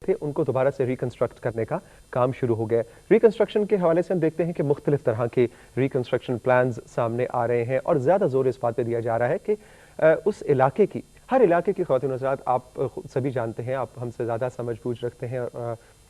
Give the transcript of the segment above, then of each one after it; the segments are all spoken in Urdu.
تھے ان کو دوبارہ سے ریکنسٹرکٹ کرنے کا کام شروع ہو گیا. ریکنسٹرکشن کے حوالے سے ہم دیکھتے ہیں کہ مختلف طرح کے ریکنسٹرکشن پلانز سامنے آ رہے ہیں اور زیادہ زور اس بات پہ دیا جا رہا ہے کہ اس علاقے کی ہر علاقے کی خواتین و حضرات آپ سبھی جانتے ہیں, آپ ہم سے زیادہ سمجھ بوجھ رکھتے ہیں,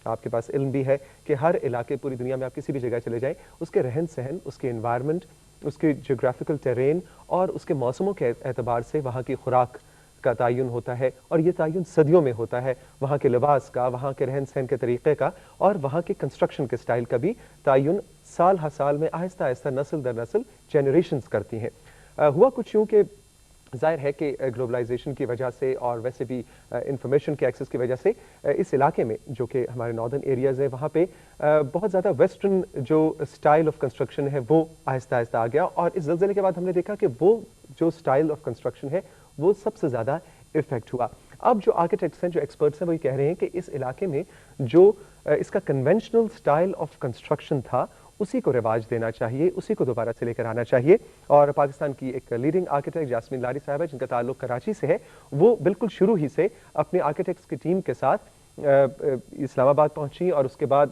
آپ کے پاس علم بھی ہے کہ ہر علاقے پوری دنیا میں آپ کسی بھی جگہ چلے جائیں اس کے رہن سہن, اس کے انوائرمنٹ, اس کے جغرافیکل ٹیرین اور اس کے موسموں کے اعتبار سے وہاں کی خوراک کا تعین ہوتا ہے, اور یہ تعین صدیوں میں ہوتا ہے. وہاں کے لباس کا, وہاں کے رہن سہن کے طریقے کا اور وہاں کے کنسٹرکشن کے سٹائل کا بھی تعین سال ہر سال میں آہستہ آہستہ نسل در نسل جنریشنز کرتی ہیں. ہوا کچھ یوں کہ ظاہر ہے کہ گلوبلائزیشن کی وجہ سے اور ویسے بھی انفارمیشن کے ایکسس کی وجہ سے اس علاقے میں جو کہ ہمارے ناردرن ایریاز ہیں وہاں پہ بہت زیادہ ویسٹرن جو سٹائل آف کنسٹرکشن ہے وہ آہستہ آہستہ آ گیا, اور اس زلزلے کے بعد ہم نے دیکھا کہ وہ جو سٹائل آف کنسٹرکشن ہے وہ سب سے زیادہ افیکٹ ہوا. اب جو آرکیٹیکٹس ہیں, جو ایکسپرٹس ہیں, وہ یہ کہہ رہے ہیں کہ اس علاقے میں جو اس کا کنونشنل سٹائل آف کنسٹرکشن تھا اسی کو رواج دینا چاہیے, اسی کو دوبارہ سے لے کر آنا چاہیے. اور پاکستان کی ایک لیڈنگ آرکیٹیکٹ جاسمین لاری صاحبہ جن کا تعلق کراچی سے ہے, وہ بالکل شروع ہی سے اپنے آرکیٹیکٹس کی ٹیم کے ساتھ اسلام آباد پہنچی اور اس کے بعد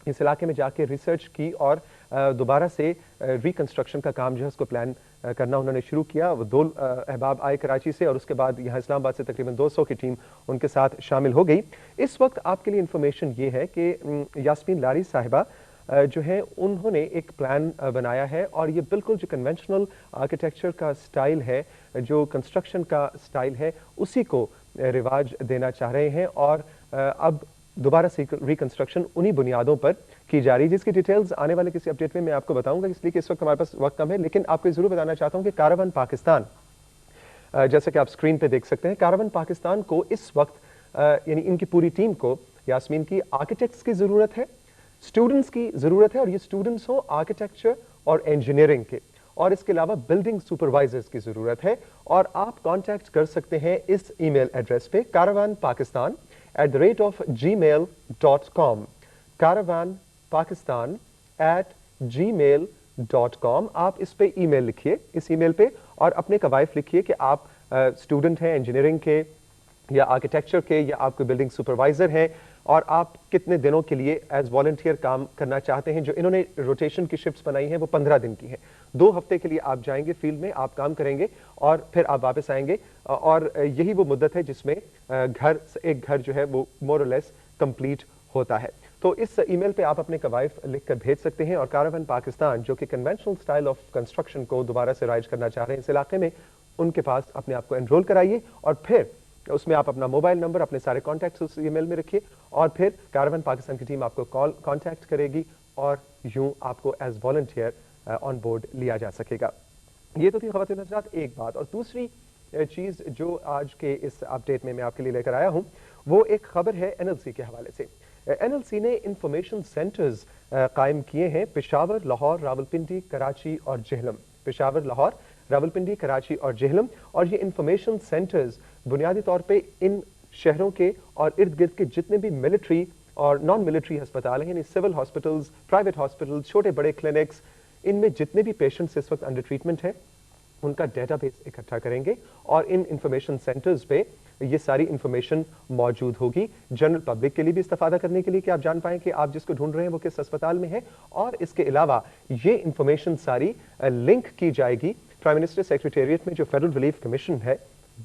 اس علاقے میں جا کے ریسرچ کی اور دوبارہ سے ریکنسٹرکشن کا کام جو ہے اس کو پلان کرنا انہوں نے شروع کیا. وہ 2 احباب آئے کراچی سے اور اس کے بعد یہاں اسلام آباد سے تقریباً 200 کی ٹیم ان کے ساتھ شامل ہو گئی. اس وقت آپ کے لیے انفارمیشن یہ ہے کہ یاسمین لاری صاحبہ جو ہے انہوں نے ایک پلان بنایا ہے, اور یہ بالکل جو کنونشنل آرکیٹیکچر کا سٹائل ہے, جو کنسٹرکشن کا سٹائل ہے, اسی کو رواج دینا چاہ رہے ہیں. اور اب دوبارہ سے ریکنسٹرکشن انہی بنیادوں پر کی جا رہی ہے, جس کی ڈیٹیلز آنے والے کسی اپڈیٹ میں آپ کو بتاؤں گا, اس لیے کہ اس وقت ہمارے پاس وقت کم ہے. لیکن آپ کو ضرور بتانا چاہتا ہوں کہ کاروان پاکستان, جیسا کہ آپ اسکرین پہ دیکھ سکتے ہیں, کاروان پاکستان کو اس وقت یعنی ان کی پوری ٹیم کو یاسمین کی آرکیٹیکٹس کی ضرورت ہے, اسٹوڈنٹس کی ضرورت ہے, اور یہ اسٹوڈنٹس ہوں آرکیٹیکچر اور انجینئرنگ کے, اور اس کے علاوہ بلڈنگ سپروائزرز کی ضرورت ہے. اور آپ کانٹیکٹ کر سکتے ہیں اس ای میل ایڈریس پہ caravanpakistan@gmail.com, caravanpakistan@gmail.com. آپ اس پہ ای میل لکھیے, اس ای میل پہ, اور اپنے کوائف لکھیے کہ آپ اسٹوڈنٹ ہیں انجینئرنگ کے یا آرکیٹیکچر کے, یا آپ کوئی بلڈنگ سپروائزر ہیں, اور آپ کتنے دنوں کے لیے ایز والنٹیئر کام کرنا چاہتے ہیں. جو انہوں نے روٹیشن کی شفٹس بنائی ہیں وہ 15 دن کی ہیں. 2 ہفتے کے لیے آپ جائیں گے فیلڈ میں, آپ کام کریں گے اور پھر آپ واپس آئیں گے, اور یہی وہ مدت ہے جس میں ایک گھر جو ہے وہ مور اور لیس کمپلیٹ ہوتا ہے. تو اس ای میل پہ آپ اپنے کوائف لکھ کر بھیج سکتے ہیں, اور کاروان پاکستان جو کہ کنونشنل سٹائل آف کنسٹرکشن کو دوبارہ سے رائج کرنا چاہ رہے ہیں اس علاقے میں, ان کے پاس اپنے آپ کو انرول کرائیے, اور پھر اس میں آپ اپنا موبائل نمبر, اپنے سارے کانٹیکٹس اس ای میل میں رکھیے, اور پھر کاروان پاکستان کی ٹیم آپ کو کانٹیکٹ کرے گی, اور یوں آپ کو ایز والنٹیئر آن بورڈ لیا جا سکے گا. یہ تو تھی خواتین حضرات ایک بات. اور دوسری چیز جو آج کے اس اپڈیٹ میں آپ کے لیے لے کر آیا ہوں وہ ایک خبر ہے NLC کے حوالے سے. NLC نے انفارمیشن سینٹرز قائم کیے ہیں پشاور, لاہور, راولپنڈی, کراچی اور جہلم. پشاور, لاہور, راولپنڈی, کراچی اور جہلم. اور یہ انفارمیشن سینٹرز بنیادی طور پہ ان شہروں کے اور ارد گرد کے جتنے بھی ملٹری اور نان ملٹری ہسپتال ہیں, یعنی سول ہاسپٹلز, پرائیویٹ ہاسپٹلز, چھوٹے بڑے کلینکس, ان میں جتنے بھی پیشنٹس اس وقت انڈر ٹریٹمنٹ ہیں ان کا ڈیٹا بیس اکٹھا کریں گے, اور ان انفارمیشن سینٹرز پہ یہ ساری انفارمیشن موجود ہوگی جنرل پبلک کے لیے بھی استفادہ کرنے کے لیے, کہ آپ جان پائیں کہ آپ جس کو ڈھونڈ رہے ہیں وہ کس اسپتال میں ہے. اور اس کے علاوہ یہ انفارمیشن ساری لنک کی جائے گی پرائم منسٹر سیکریٹریٹ میں جو فیڈرل ریلیف کمیشن ہے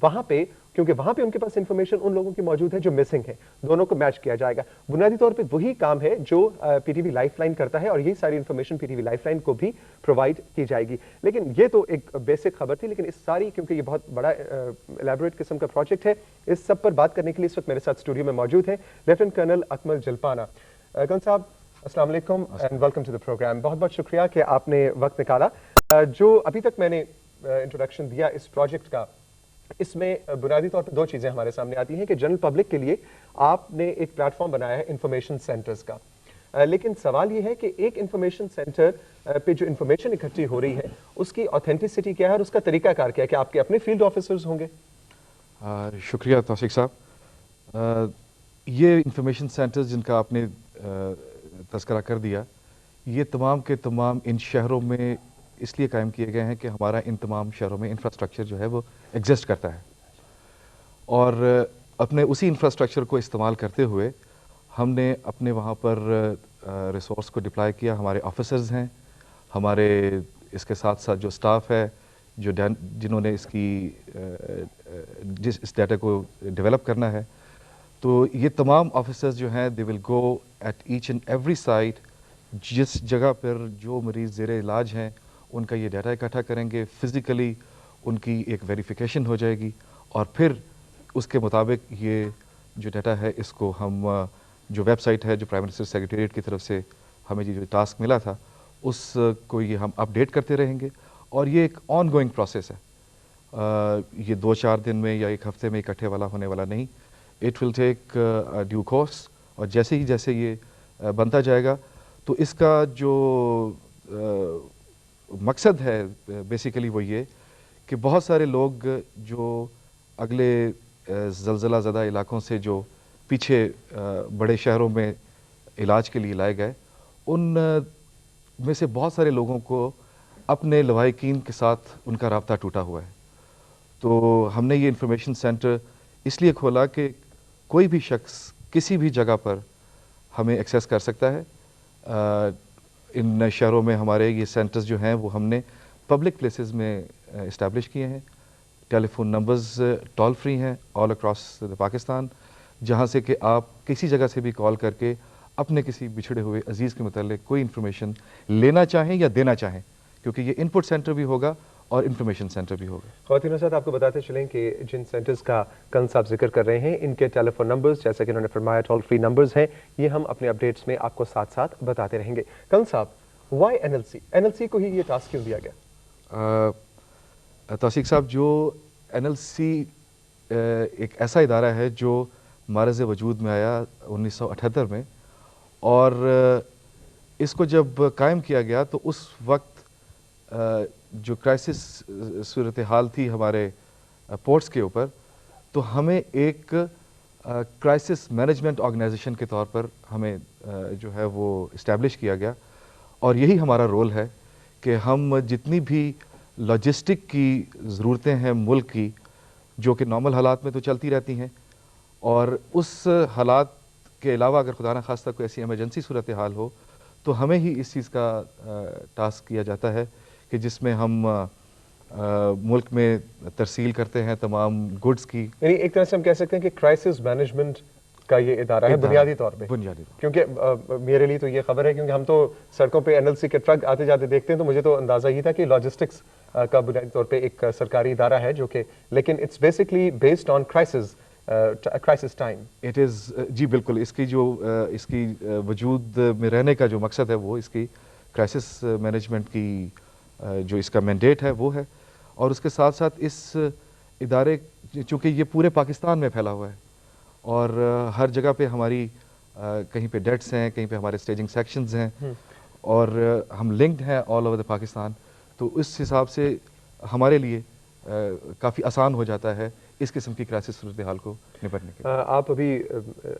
وہاں پہ, کیونکہ وہاں پہ ان کے پاس انفارمیشن ان لوگوں کی موجود ہے جو مسنگ ہیں, دونوں کو میچ کیا جائے گا. بنیادی طور پہ وہی کام ہے جو P T V life line کرتا ہے, اور یہی ساری information P T V life line کو بھی پرووائڈ کی جائے گی. لیکن یہ تو ایک بیسک خبر تھی, لیکن اس ساری, کیونکہ یہ بہت بڑا الیبوریٹ قسم کا پروجیکٹ ہے, اس سب پر بات کرنے کے لیے اس وقت میرے ساتھ اسٹوڈیو میں موجود ہیں lieutenant colonel Akmal Jalpana. Colonel صاحب السلام علیکم and welcome to the program. بہت بہت شکریہ کہ آپ نے وقت نکالا. جو ابھی تک میں نے انٹروڈکشن دیا اس پروجیکٹ کا, اس میں بنیادی طور پہ 2 چیزیں ہمارے سامنے آتی ہیں کہ جنرل پبلک کے لیے آپ نے ایک پلیٹ فارم بنایا ہے انفارمیشن سینٹرز کا, لیکن سوال یہ ہے کہ ایک انفارمیشن سینٹر پہ جو انفارمیشن اکٹھی ہو رہی ہے اس کی اوتھینٹسٹی کیا ہے اور اس کا طریقہ کار کیا ہے, کہ آپ کے اپنے فیلڈ آفیسرز ہوں گے؟ شکریہ توفیق صاحب. یہ انفارمیشن سینٹرز جن کا آپ نے تذکرہ کر دیا, یہ تمام کے تمام ان شہروں میں اس لیے قائم کیے گئے ہیں کہ ہمارا ان تمام شہروں میں انفراسٹرکچر جو ہے وہ ایگزسٹ کرتا ہے, اور اپنے اسی انفراسٹرکچر کو استعمال کرتے ہوئے ہم نے اپنے وہاں پر ریسورس کو ڈپلائی کیا. ہمارے آفیسرز ہیں, ہمارے اس کے ساتھ ساتھ جو اسٹاف ہے جو جنہوں نے اس ڈیٹا کو ڈیولپ کرنا ہے. تو یہ تمام آفیسرز جو ہیں they will go at each and every site, جس جگہ پر جو مریض زیر علاج ہیں ان کا یہ ڈیٹا اکٹھا کریں گے. فزیکلی ان کی ایک ویریفیکیشن ہو جائے گی, اور پھر اس کے مطابق یہ جو ڈیٹا ہے اس کو ہم جو ویب سائٹ ہے جو پرائم منسٹر سیکریٹریٹ کی طرف سے ہمیں جو ٹاسک ملا تھا اس کو یہ ہم اپڈیٹ کرتے رہیں گے. اور یہ ایک آن گوئنگ پروسیس ہے, یہ 2-4 دن میں یا 1 ہفتے میں اکٹھے والا ہونے والا نہیں. It will take due course, اور جیسے یہ بنتا جائے گا تو اس کا جو مقصد ہے بیسیکلی وہ یہ کہ بہت سارے لوگ جو اگلے زلزلہ زدہ علاقوں سے جو پیچھے بڑے شہروں میں علاج کے لیے لائے گئے, ان میں سے بہت سارے لوگوں کو اپنے لواحقین کے ساتھ ان کا رابطہ ٹوٹا ہوا ہے. تو ہم نے یہ انفارمیشن سینٹر اس لیے کھولا کہ کوئی بھی شخص کسی بھی جگہ پر ہمیں ایکسیس کر سکتا ہے. ان شہروں میں ہمارے یہ سینٹرز جو ہیں وہ ہم نے پبلک پلیسز میں اسٹیبلش کیے ہیں. ٹیلی فون نمبرز ٹول فری ہیں آل اکراس پاکستان, جہاں سے کہ آپ کسی جگہ سے بھی کال کر کے اپنے کسی بچھڑے ہوئے عزیز کے متعلق کوئی انفارمیشن لینا چاہیں یا دینا چاہیں, کیونکہ یہ ان پٹ سینٹر بھی ہوگا اور انفارمیشن سینٹر بھی ہوگا. خواتین و حضرات, آپ کو بتاتے چلیں کہ جن سینٹرز کا کنس آپ ذکر کر رہے ہیں ان کے ٹیلی فون نمبرز جیسا کہ انہوں نے فرمایا ٹول فری نمبرز ہیں, یہ ہم اپنے اپڈیٹس میں آپ کو ساتھ ساتھ بتاتے رہیں گے. کنس صاحب, وائی NLC کو ہی یہ ٹاسک کیوں دیا گیا؟ توثیق صاحب, جو NLC ایک ایسا ادارہ ہے جو مارز وجود میں آیا 1978 میں, اور اس کو جب قائم کیا گیا تو اس وقت جو کرائسس صورتحال تھی ہمارے پورٹس کے اوپر, تو ہمیں ایک کرائسس مینجمنٹ آرگنائزیشن کے طور پر ہمیں جو ہے وہ اسٹیبلش کیا گیا. اور یہی ہمارا رول ہے کہ ہم جتنی بھی لاجسٹک کی ضرورتیں ہیں ملک کی, جو کہ نارمل حالات میں تو چلتی رہتی ہیں, اور اس حالات کے علاوہ اگر خدا نخواستہ کوئی ایسی ایمرجنسی صورتحال ہو تو ہمیں ہی اس چیز کا ٹاسک کیا جاتا ہے کہ جس میں ہم ملک میں ترسیل کرتے ہیں تمام گڈز کی. یعنی ایک طرح سے ہم کہہ سکتے ہیں کہ کرائسس مینجمنٹ کا یہ ادارہ ہے بنیادی طور پہ. کیونکہ میرے لیے تو یہ خبر ہے, کیونکہ ہم تو سڑکوں پہ NLC کے ٹرک آتے جاتے دیکھتے ہیں, تو مجھے تو اندازہ ہی تھا کہ لاجسٹکس کا بنیادی طور پہ ایک سرکاری ادارہ ہے جو کہ, لیکن it's basically based on crisis time. It is, جی بالکل, اس کی وجود میں رہنے کا جو مقصد ہے وہ اس کی کرائسس مینجمنٹ کی جو اس کا مینڈیٹ ہے وہ ہے. اور اس کے ساتھ ساتھ اس ادارے, چونکہ یہ پورے پاکستان میں پھیلا ہوا ہے اور ہر جگہ پہ ہماری کہیں پہ ڈیٹس ہیں, کہیں پہ ہمارے اسٹیجنگ سیکشنز ہیں, اور ہم لنکڈ ہیں آل اوور دا پاکستان, تو اس حساب سے ہمارے لیے کافی آسان ہو جاتا ہے اس قسم کی کرائسس صورتحال کو نپٹنے کے. آپ ابھی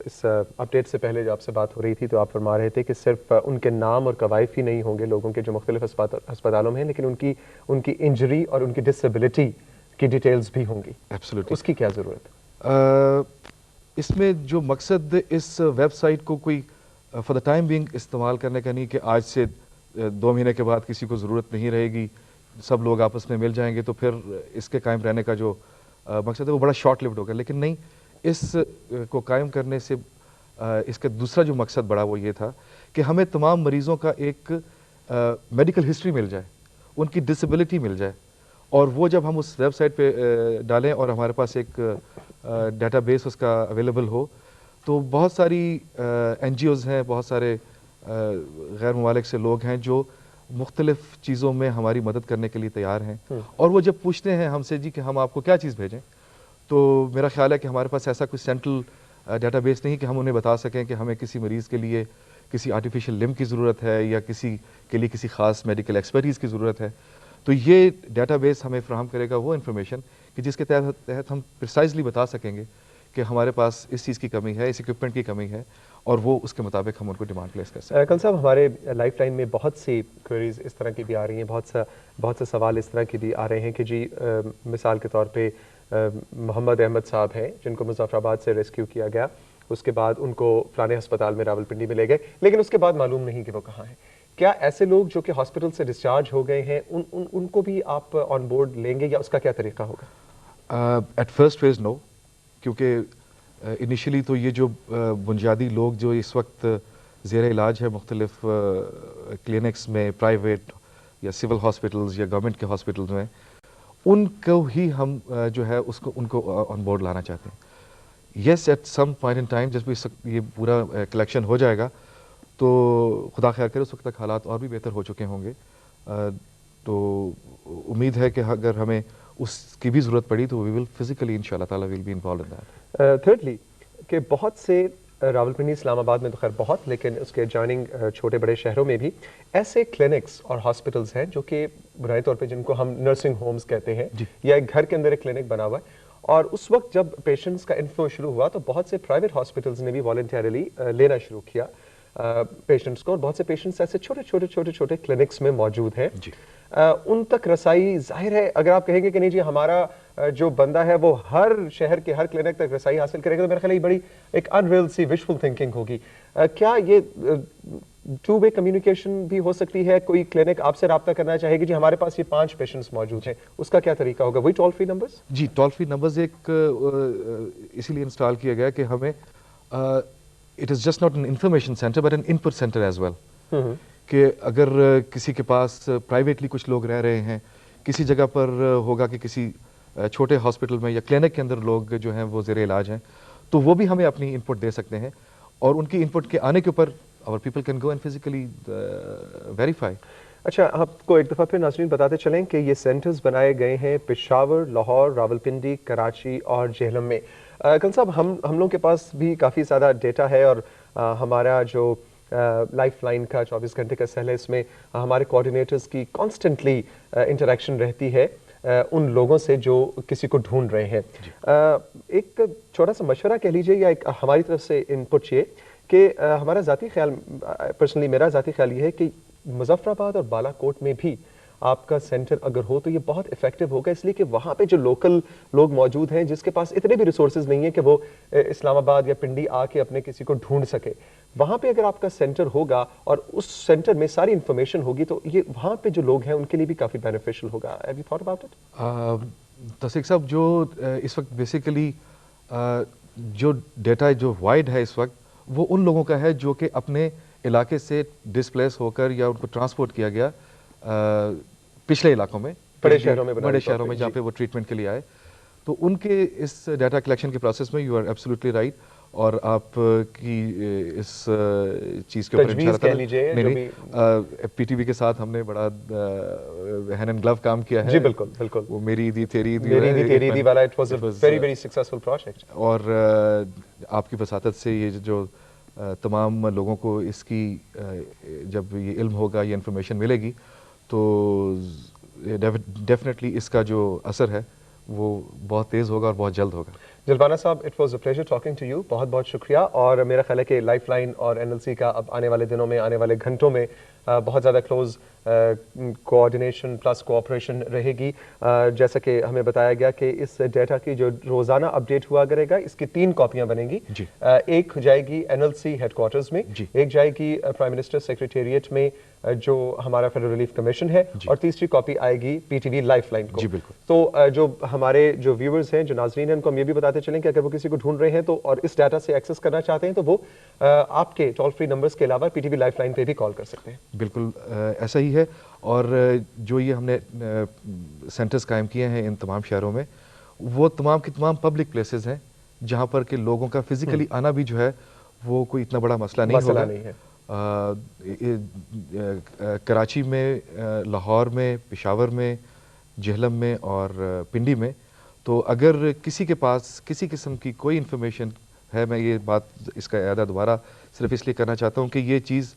اس اپڈیٹ سے پہلے جو آپ سے بات ہو رہی تھی تو آپ فرما رہے تھے کہ صرف ان کے نام اور کوائف ہی نہیں ہوں گے لوگوں کے جو مختلف ہسپتالوں میں ہیں, لیکن ان کی انجری اور ان کی ڈسیبلٹی کی ڈیٹیلز بھی ہوں گی. ایبسلیوٹلی. اس کی کیا ضرورت؟ اس میں جو مقصد اس ویب سائٹ کو کوئی فار دا ٹائم بینگ استعمال کرنے کا نہیں کہ آج سے 2 مہینے کے بعد کسی کو ضرورت نہیں رہے گی, سب لوگ آپس میں مل جائیں گے, تو پھر اس کے قائم رہنے کا جو مقصد ہے وہ بڑا شارٹ لیوڈ ہوگا. لیکن نہیں, اس کو قائم کرنے سے اس کا دوسرا جو مقصد بڑا وہ یہ تھا کہ ہمیں تمام مریضوں کا ایک میڈیکل ہسٹری مل جائے, ان کی ڈسیبلٹی مل جائے, اور وہ جب ہم اس ویب سائٹ پہ ڈالیں اور ہمارے پاس ایک ڈیٹا بیس اس کا اویلیبل ہو, تو بہت ساری NGOs ہیں, بہت سارے غیر ممالک سے لوگ ہیں جو مختلف چیزوں میں ہماری مدد کرنے کے لیے تیار ہیں. اور وہ جب پوچھتے ہیں ہم سے جی کہ ہم آپ کو کیا چیز بھیجیں, تو میرا خیال ہے کہ ہمارے پاس ایسا کوئی سینٹرل ڈیٹا بیس نہیں کہ ہم انہیں بتا سکیں کہ ہمیں کسی مریض کے لیے کسی آرٹیفیشل لمب کی ضرورت ہے یا کسی کے لیے کسی خاص میڈیکل ایکسپرٹیز کی ضرورت ہے. تو یہ ڈیٹا بیس ہمیں فراہم کرے گا وہ انفارمیشن کہ جس کے تحت ہم پریسائزلی بتا سکیں گے کہ ہمارے پاس اس چیز کی کمی ہے, اس اکوپمنٹ کی کمی ہے, اور وہ اس کے مطابق ہم ان کو ڈیمانڈ پلیس کر سکتے ہیں. کل صاحب, ہمارے لائف لائن میں بہت سی کوئریز اس طرح کی بھی آ رہی ہیں, بہت سے سوال اس طرح کی بھی آ رہے ہیں کہ جی مثال کے طور پہ محمد احمد صاحب ہیں جن کو مظفر آباد سے ریسکیو کیا گیا, اس کے بعد ان کو فلانے ہسپتال میں راولپنڈی میں لے گئے, لیکن اس کے بعد معلوم نہیں کہ وہ کہاں ہیں. کیا ایسے لوگ جو کہ ہاسپٹل سے ڈسچارج ہو گئے ہیں ان کو بھی آپ آن بورڈ لیں گے, یا اس کا کیا طریقہ ہوگا؟ ایٹ فرسٹ فیز نو, کیونکہ انیشلی تو یہ جو بنیادی لوگ جو اس وقت زیر علاج ہے مختلف کلینکس میں, پرائیویٹ یا سول ہاسپٹلز یا گورنمنٹ کے ہاسپٹلز میں, ان کو ہی ہم جو ہے ان کو آن بورڈ لانا چاہتے ہیں. Yes, at some point in time جب یہ پورا کلیکشن ہو جائے گا تو خدا خیر کرے اس وقت تک حالات اور بھی بہتر ہو چکے ہوں گے, تو امید ہے کہ اگر ہمیں اس کی بھی ضرورت پڑی تو وی ول فزیکلی انشاءاللہ تعالی will be involved in that. Thirdly, کہ بہت سے راولپنڈی, اسلام آباد میں تو خیر بہت, لیکن اس کے جوائننگ چھوٹے بڑے شہروں میں بھی ایسے کلینکس اور ہاسپٹلس ہیں جو کہ بنیادی طور پہ جن کو ہم نرسنگ ہومز کہتے ہیں, یا ایک گھر کے اندر ایک کلینک بنا ہوا ہے, اور اس وقت جب پیشنٹس کا انفلو شروع ہوا تو بہت سے پرائیویٹ ہاسپٹلس نے بھی والنٹیرلی لینا شروع کیا پیشنٹس کو, اور بہت سے پیشنٹس ایسے چھوٹے کلینکس میں موجود ہیں. ان تک رسائی, ظاہر ہے اگر آپ کہیں گے کہ نہیں جی ہمارا جو بندہ ہے وہ ہر شہر کے ہر کلینک تک رسائی حاصل کرے گا, تو میرے خیال یہ بڑی ایک unrealistic wishful thinking ہوگی. کیا یہ ٹو وے کمیونیکیشن بھی ہو سکتی ہے؟ کوئی کلینک آپ سے رابطہ کرنا چاہے گی جی ہمارے پاس یہ 5 پیشنٹس موجود ہیں, اس کا کیا طریقہ ہوگا؟ وہی ٹول فری نمبرز؟ جی, ٹول فری نمبرز ایک اسی لیے انسٹال کیا گیا کہ ہمیں it is just not an information centre but an input centre as well, کہ اگر کسی کے پاس پرائیویٹلی کچھ لوگ رہ رہے ہیں, کسی جگہ پر ہوگا کہ کسی چھوٹے ہاسپٹل میں یا کلینک کے اندر لوگ جو ہیں وہ زیر علاج ہیں, تو وہ بھی ہمیں اپنی انپٹ دے سکتے ہیں, اور ان کی انپٹ کے آنے کے اوپر our people can go and physically verify. اچھا, آپ کو ایک دفعہ پھر ناظرین بتاتے چلیں کہ یہ سینٹرز بنائے گئے ہیں پشاور, لاہور, راولپنڈی, کراچی اور جہلم میں. کل صاحب, ہم لوگوں کے پاس بھی کافی زیادہ ڈیٹا ہے, اور ہمارا جو لائف لائن کا 24 گھنٹے کا سیل ہے, اس میں ہمارے کوآرڈینیٹرز کی کانسٹنٹلی انٹریکشن رہتی ہے ان لوگوں سے جو کسی کو ڈھونڈ رہے ہیں. ایک چھوٹا سا مشورہ کہہ لیجیے, یا ایک ہماری طرف سے ان پٹ یہ کہ ہمارا ذاتی خیال, پرسنلی میرا ذاتی خیال یہ ہے کہ مظفر آباد اور بالا کوٹ میں بھی آپ کا سینٹر اگر ہو تو یہ بہت افیکٹو ہوگا, اس لیے کہ وہاں پہ جو لوکل لوگ موجود ہیں جس کے پاس اتنے بھی ریسورسز نہیں ہیں کہ وہ اسلام آباد یا پنڈی آ کے اپنے کسی کو ڈھونڈ سکے, وہاں پہ اگر آپ کا سینٹر ہوگا اور اس سینٹر میں ساری انفارمیشن ہوگی تو یہ وہاں پہ جو لوگ ہیں ان کے لیے بھی کافی بینیفیشل ہوگا. Have you thought about it? تصدیق صاحب, جو اس وقت بیسیکلی جو ڈیٹا جو وائڈ ہے اس وقت, وہ ان لوگوں کا ہے جو کہ اپنے علاقے سے ڈسپلیس ہو کر یا ان کو ٹرانسپورٹ کیا گیا پچھلے علاقوں میں, بڑے شہروں میں جہاں پہ وہ ٹریٹمنٹ کے لیے آئے, تو ان کے اس ڈیٹا کلیکشن کے پروسیس میں یو آر ایبسولوٹلی رائٹ, اور آپ کی اس چیز کے اوپر پی ٹی وی کے ساتھ ہم نے بڑا ہینڈ اینڈ گلو کام کیا ہے. جی بالکل بالکل, وہ میری عیدی تیری عیدی والا it was a very very successful project, اور آپ کی وساطت سے یہ جو تمام لوگوں کو اس کی جب یہ علم ہوگا, یہ انفارمیشن ملے گی, تو ڈیفینیٹلی اس کا جو اثر ہے وہ بہت تیز ہوگا اور بہت جلد ہوگا. جلبانہ صاحب, it was a pleasure talking to you, بہت بہت شکریہ. اور میرا خیال ہے کہ لائف لائن اور این ایل سی کا اب آنے والے دنوں میں, آنے والے گھنٹوں میں بہت زیادہ کلوز کوآرڈینیشن پلس کوآپریشن رہے گی. جیسا کہ ہمیں بتایا گیا کہ اس ڈیٹا کی جو روزانہ اپڈیٹ ہوا کرے گا, اس کی 3 کاپیاں بنیں گی. ایک جائے گی N L C headquarters میں, ایک جائے گی پرائم منسٹر سیکریٹریٹ میں جو ہمارا فیڈرل ریلیف کمیشن ہے, اور تیسری کاپی آئے گی P T V life line کو. تو جو ہمارے جو ویورز ہیں, جو ناظرین ہیں, ان کو ہم یہ بھی بتاتے چلیں کہ اگر وہ کسی کو ڈھونڈ رہے ہیں تو اور اس ڈیٹا سے ایکسس کرنا چاہتے ہیں تو وہ آپ کے ٹول فری نمبرز کے علاوہ P T V life line پہ بھی کال کر سکتے ہیں. بالکل ایسا ہی ہے, اور جو یہ ہم نے سینٹرز قائم کیے ہیں ان تمام شہروں میں, وہ تمام کی تمام پبلک پلیسز ہیں جہاں پر کہ لوگوں کا فزیکلی آنا بھی جو ہے وہ کوئی اتنا بڑا مسئلہ نہیں ہوگا. کراچی میں, لاہور میں, پشاور میں, جہلم میں اور پنڈی میں, تو اگر کسی کے پاس کسی قسم کی کوئی انفارمیشن ہے, میں یہ بات اس کا اعادہ دوبارہ صرف اس لیے کرنا چاہتا ہوں کہ یہ چیز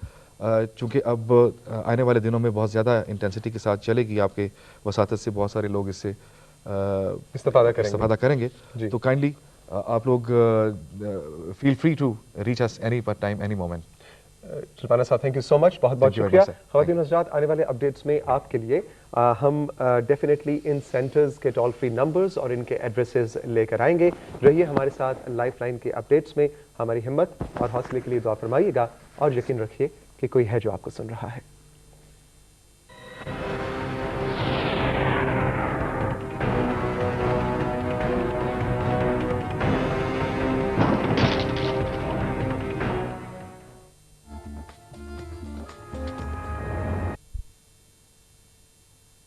چونکہ اب آنے والے دنوں میں بہت زیادہ انٹینسٹی کے ساتھ چلے گی, آپ کے وساطت سے بہت سارے لوگ اس سے استفادہ کریں گے, تو کائنڈلی آپ لوگ feel free to reach us any time any moment. Shilpana صاحب تھینک یو سو مچ، بہت بہت Thank you very شکریہ. much, sir. خواتین حضرات، آنے والے اپڈیٹس میں آپ کے لیے ہم ڈیفینیٹلی ان سینٹرز کے ٹول فری نمبرز اور ان کے ایڈریسز لے کر آئیں گے. رہیے ہمارے ساتھ لائف لائن کے اپڈیٹس میں. ہماری ہمت اور حوصلے کے لیے دعا فرمائیے گا اور یقین رکھیے کہ کوئی ہے جو آپ کو سن رہا ہے.